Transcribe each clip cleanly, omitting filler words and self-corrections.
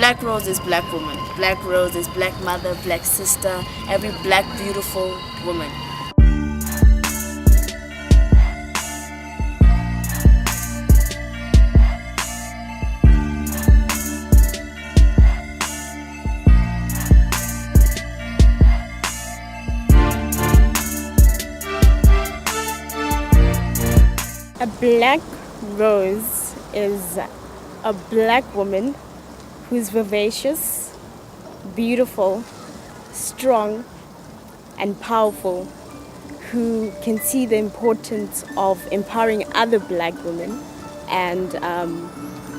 Black Rose is black woman. Black Rose is black mother, black sister, every black beautiful woman. A black rose is a black woman who's vivacious, beautiful, strong, and powerful, who can see the importance of empowering other black women and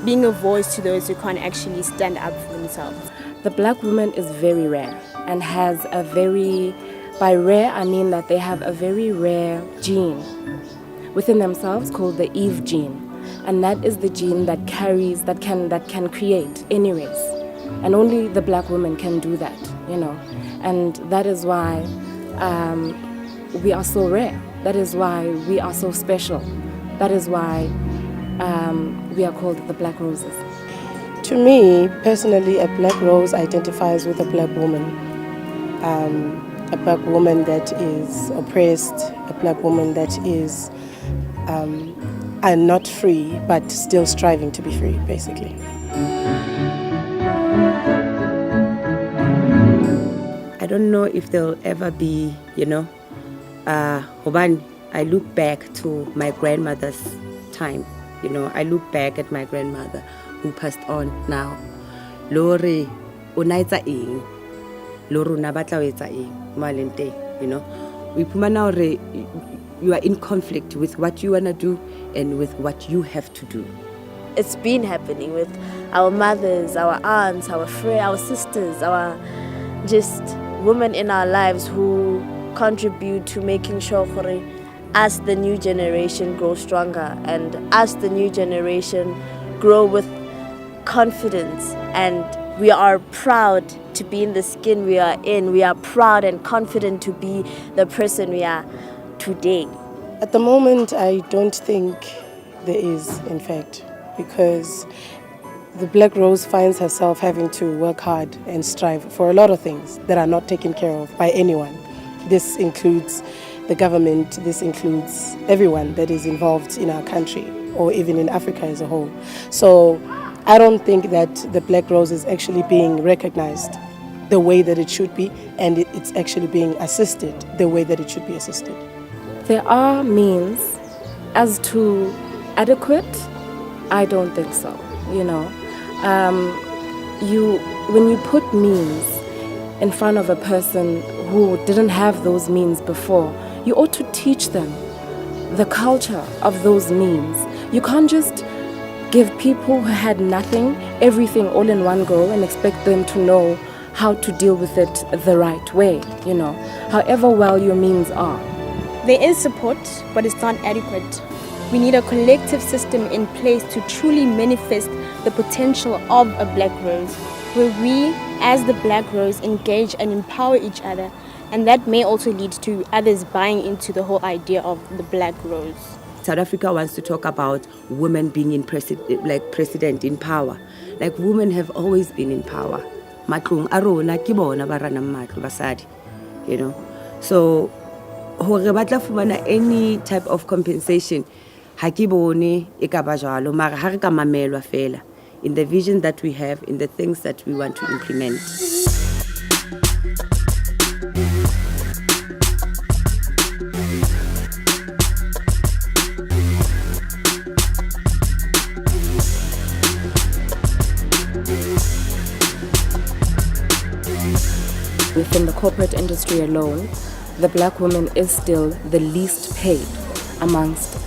being a voice to those who can't actually stand up for themselves. The black woman is very rare and has a very, by rare I mean that they have a very rare gene within themselves called the Eve gene, and that is the gene that can create any race, and only the black woman can do that, and that is why we are so rare. That is why we are so special. That is why we are called the Black Roses. To me, personally, a black rose identifies with a black woman. A black woman that is oppressed, a black woman that is not free, but still striving to be free, basically. I don't know if there'll ever be, I look back to my grandmother's time, I look back at my grandmother who passed on now. Lori, unaitsa eng? Lori unabatla wetsa eng? Malente, We puma now you are in conflict with what you want to do and with what you have to do. It's been happening with our mothers, our aunts, our friends, our sisters, our just women in our lives who contribute to making sure us, the new generation, grow stronger, and us, the new generation, grow with confidence. And we are proud to be in the skin we are in. We are proud and confident to be the person we are today. At the moment, I don't think there is, in fact, because the black rose finds herself having to work hard and strive for a lot of things that are not taken care of by anyone. This includes the government, this includes everyone that is involved in our country or even in Africa as a whole. So I don't think that the black rose is actually being recognized the way that it should be, and it's actually being assisted the way that it should be assisted. There are means. As to adequate, I don't think so. When you put means in front of a person who didn't have those means before, you ought to teach them the culture of those means. You can't just give people who had nothing everything all in one go and expect them to know how to deal with it the right way, however well your means are. There is support, but it's not adequate. We need a collective system in place to truly manifest the potential of a black rose, where we, as the black rose, engage and empower each other, and that may also lead to others buying into the whole idea of the black rose. South Africa wants to talk about women being in president in power. Like women have always been in power. Matlong a rona ke bona ba rana matlo basadi, So hore batla fumana any type of compensation ha ke bone e ka ba jalo, mara ha re ka mamelwa fela in the vision that we have, in the things that we want to implement. Within the corporate industry alone, the black woman is still the least paid amongst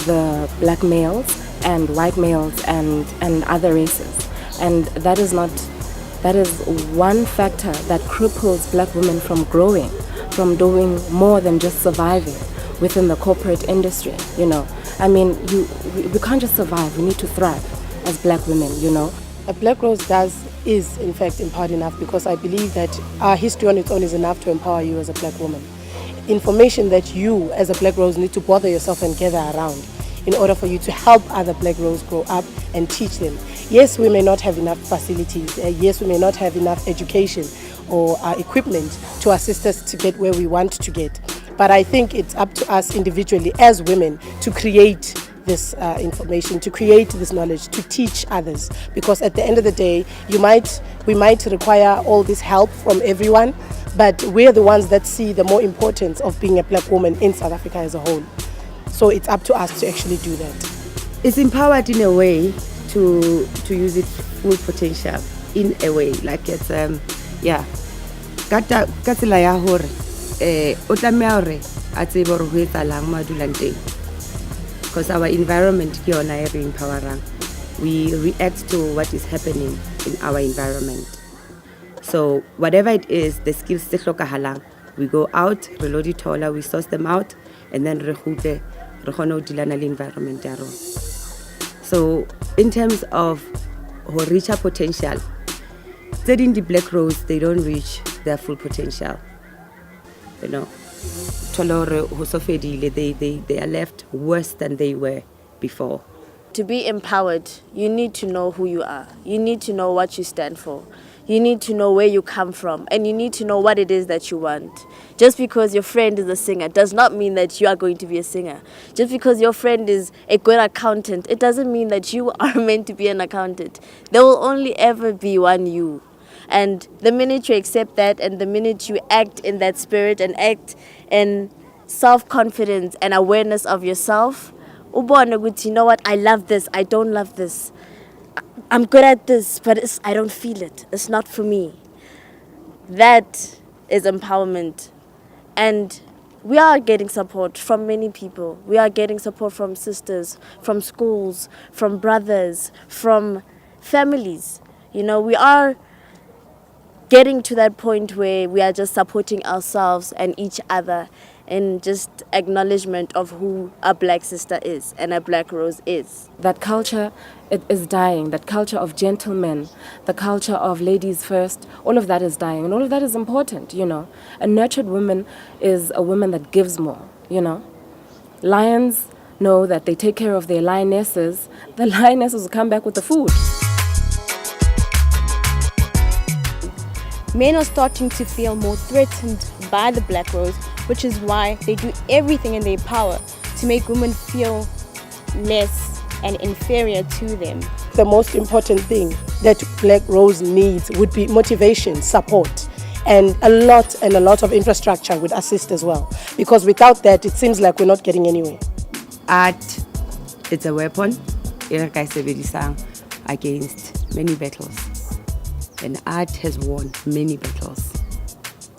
the black males and white males and other races. And that is one factor that cripples black women from growing, from doing more than just surviving within the corporate industry, we can't just survive, we need to thrive as black women, A black rose is in fact empowered enough, because I believe that our history on its own is enough to empower you as a black woman. Information that you as a black rose need to bother yourself and gather around in order for you to help other black rose grow up and teach them Yes, we may not have enough facilities. Yes, we may not have enough education or equipment to assist us to get where we want to get. But I think it's up to us individually as women to create this information, to create this knowledge, to teach others. Because at the end of the day, we might require all this help from everyone, but we're the ones that see the more importance of being a black woman in South Africa as a whole. So it's up to us to actually do that. It's empowered in a way to use its full potential, in a way, like it's yeah. Ka tsela ya hore o tlameha hore a tsebe hore ho etsahalang mo a dulang teng. Because our environment ke yona e re empowerang. We react to what is happening in our environment. So whatever it is, the skills tse hlokahalang, we go out, re lo di thola, we source them out, and then re khutle re kgone ho dilana le environment ya rona. So in terms of ho reach our potential, studying the Blackrose, they don't reach their full potential. You know, they are left worse than they were before. To be empowered, you need to know who you are. You need to know what you stand for. You need to know where you come from, and you need to know what it is that you want. Just because your friend is a singer does not mean that you are going to be a singer. Just because your friend is a good accountant, it doesn't mean that you are meant to be an accountant. There will only ever be one you. And the minute you accept that, and the minute you act in that spirit and act in self-confidence and awareness of yourself, you know what, I love this, I don't love this. I'm good at this, but I don't feel it. It's not for me. That is empowerment. And we are getting support from many people. We are getting support from sisters, from schools, from brothers, from families. You know, we are getting to that point where we are just supporting ourselves and each other in just acknowledgement of who a black sister is and a Blackrose is. That culture, it is dying. That culture of gentlemen, the culture of ladies first, all of that is dying. And all of that is important, you know. A nurtured woman is a woman that gives more, you know. Lions know that they take care of their lionesses. The lionesses will come back with the food. Men are starting to feel more threatened by the Blackrose, which is why they do everything in their power to make women feel less and inferior to them. The most important thing that Blackrose needs would be motivation, support, and a lot of infrastructure would assist as well. Because without that, it seems like we're not getting anywhere. Art, it's a weapon against many battles. And art has won many battles.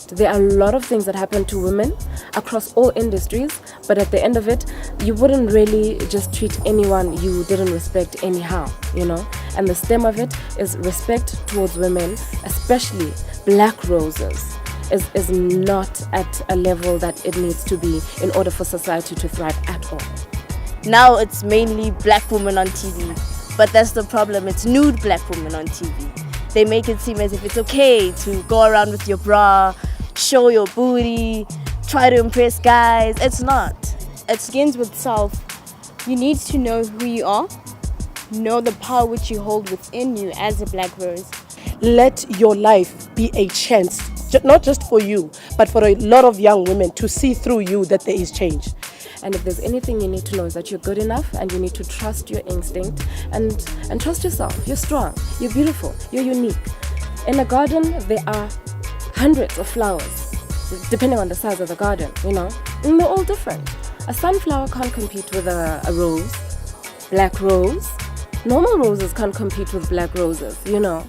There are a lot of things that happen to women across all industries, but at the end of it, you wouldn't really just treat anyone you didn't respect anyhow, you know? And the stem of it is respect towards women, especially black roses, is not at a level that it needs to be in order for society to thrive at all. Now it's mainly black women on TV, but that's the problem. It's nude black women on TV. They make it seem as if it's okay to go around with your bra, show your booty, try to impress guys. It's not. It begins with self. You need to know who you are, know the power which you hold within you as a Blackrose. Let your life be a chance, not just for you, but for a lot of young women to see through you that there is change. And if there's anything you need to know is that you're good enough, and you need to trust your instinct and trust yourself. You're strong, you're beautiful, you're unique. In a garden, there are hundreds of flowers, depending on the size of the garden, you know, and they're all different. A sunflower can't compete with a rose, black rose. Normal roses can't compete with black roses, you know.